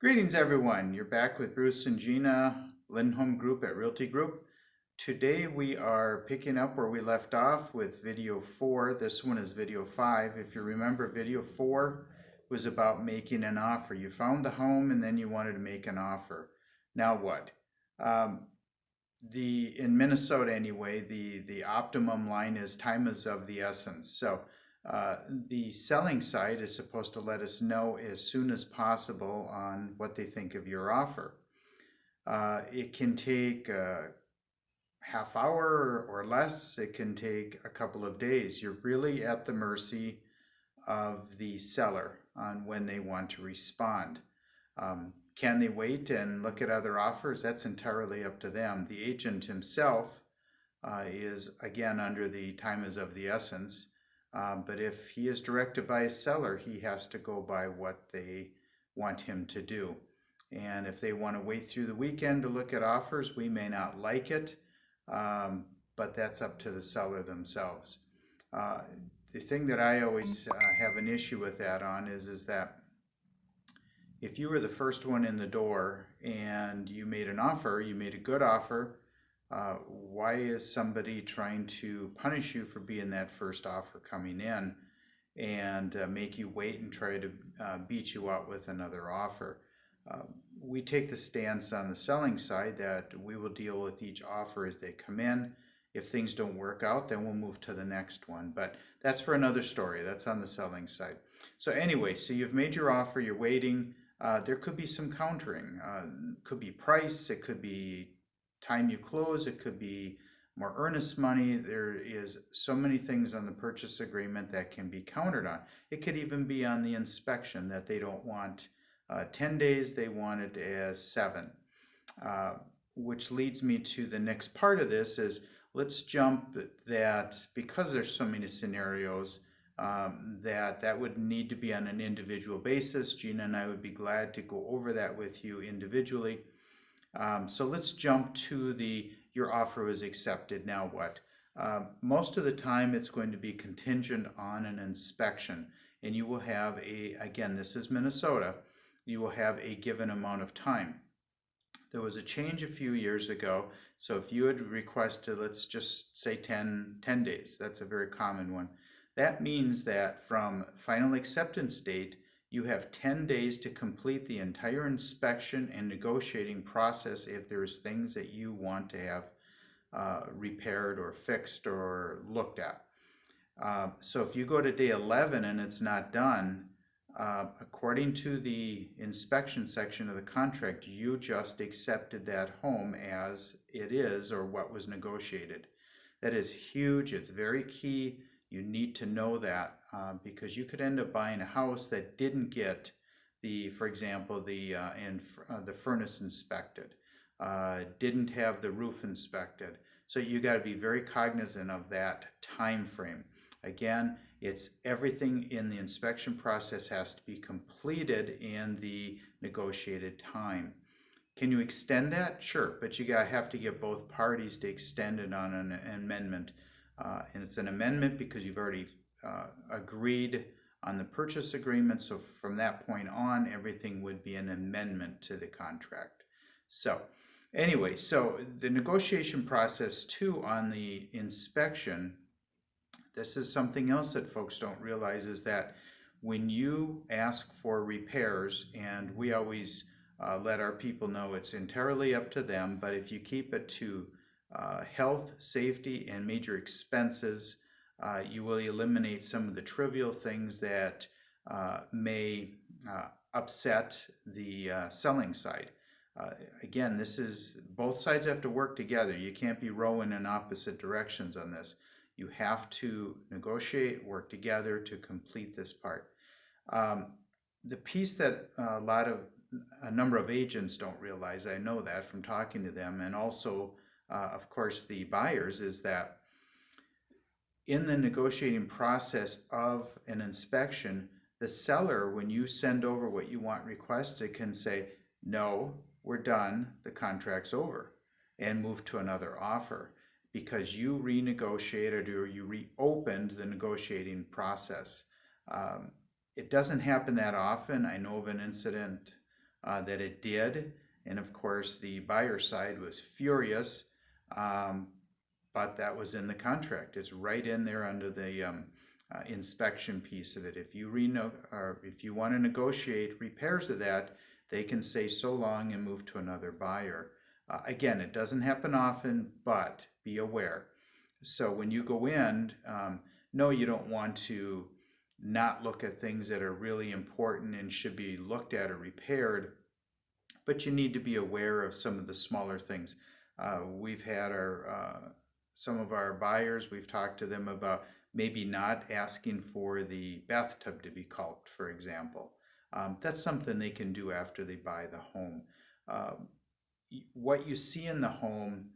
Greetings, everyone. You're back with Bruce and Gina, Lindholm Group at Realty Group. Today we are picking up where we left off with video 4. This one is video 5. If you remember, video 4 was about making an offer. You found the home and then you wanted to make an offer. Now what? Um, in Minnesota anyway, the optimum line is time is of the essence. So the selling side is supposed to let us know as soon as possible on what they think of your offer. It can take a half hour or less. It can take a couple of days. You're really at the mercy of the seller on when they want to respond. Can they wait and look at other offers? That's entirely up to them. The agent himself is, again, under the time is of the essence. But if he is directed by a seller, he has to go by what they want him to do. And if they want to wait through the weekend to look at offers, we may not like it, but that's up to the seller themselves. The thing that I always have an issue with that on is that if you were the first one in the door and you made an offer, you made a good offer, why is somebody trying to punish you for being that first offer coming in and make you wait and try to beat you out with another offer? We take the stance on the selling side that we will deal with each offer as they come in. If things don't work out, then we'll move to the next one. But that's for another story. That's on the selling side. So anyway, so you've made your offer, you're waiting. There could be some countering. Could be price, it could be time you close, it could be more earnest money. There is so many things on the purchase agreement that can be countered on. It could even be on the inspection that they don't want 10 days, they want it as 7. Which leads me to the next part of this is let's jump that because there's so many scenarios that would need to be on an individual basis. Gina and I would be glad to go over that with you individually. So let's jump to your offer was accepted, now what? Most of the time it's going to be contingent on an inspection, and you will have again, this is Minnesota, you will have a given amount of time. There was a change a few years ago, so if you had requested, let's just say 10 days, that's a very common one. That means that from final acceptance date, you have 10 days to complete the entire inspection and negotiating process if there's things that you want to have repaired or fixed or looked at. So if you go to day 11 and it's not done, according to the inspection section of the contract, you just accepted that home as it is or what was negotiated. That is huge. It's very key. You need to know that because you could end up buying a house that didn't get for example, the furnace inspected, didn't have the roof inspected. So you got to be very cognizant of that time frame. Again, it's everything in the inspection process has to be completed in the negotiated time. Can you extend that? Sure, but you have to get both parties to extend it on an amendment. And it's an amendment because you've already agreed on the purchase agreement. So from that point on, everything would be an amendment to the contract. So anyway, so the negotiation process too on the inspection, this is something else that folks don't realize is that when you ask for repairs, and we always let our people know it's entirely up to them, but if you keep it to health, safety, and major expenses, you will eliminate some of the trivial things that may upset the selling side. Again, this is both sides have to work together. You can't be rowing in opposite directions on this. You have to negotiate, work together to complete this part. The piece that a number of agents don't realize, I know that from talking to them, and also, of course, the buyers, is that in the negotiating process of an inspection, the seller, when you send over what you want requested, can say, no, we're done, the contract's over, and move to another offer because you renegotiated or you reopened the negotiating process. It doesn't happen that often. I know of an incident that it did. And of course, the buyer side was furious, but that was in the contract. It's right in there under the inspection piece of it. If you or if you want to negotiate repairs of that, they can say so long and move to another buyer. Again, it doesn't happen often, but be aware. So when you go in, no, you don't want to not look at things that are really important and should be looked at or repaired, but you need to be aware of some of the smaller things. We've had some of our buyers, we've talked to them about maybe not asking for the bathtub to be caulked, for example. That's something they can do after they buy the home. What you see in the home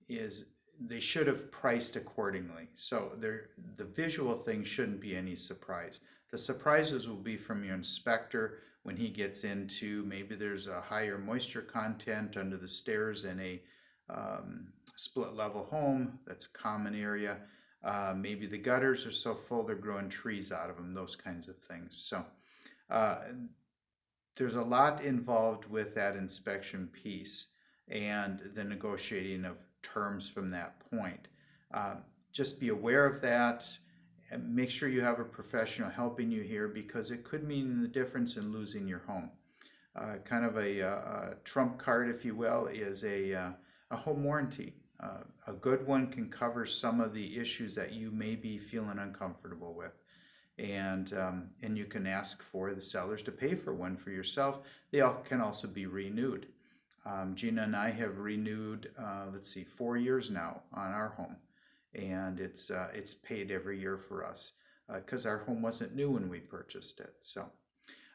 is they should have priced accordingly. So the visual thing shouldn't be any surprise. The surprises will be from your inspector when he gets into maybe there's a higher moisture content under the stairs in a split level home. That's a common area. Maybe the gutters are so full they're growing trees out of them, those kinds of things. So there's a lot involved with that inspection piece and the negotiating of terms from that point. Just be aware of that and make sure you have a professional helping you here, because it could mean the difference in losing your home. Kind of a trump card, if you will, is a home warranty. A good one can cover some of the issues that you may be feeling uncomfortable with. And you can ask for the sellers to pay for one for yourself. They can also be renewed. Gina and I have renewed, 4 years now on our home, and it's paid every year for us because our home wasn't new when we purchased it. So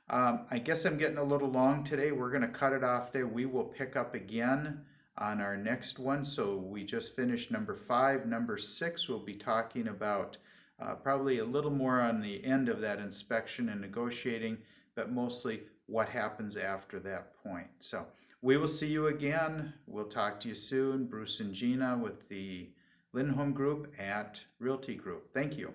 I guess I'm getting a little long today. We're going to cut it off there. We will pick up again on our next one. So we just finished number 5. Number 6, we'll be talking about probably a little more on the end of that inspection and negotiating, but mostly what happens after that point. So we will see you again. We'll talk to you soon. Bruce and Gina with the Lindholm Group at Realty Group. Thank you.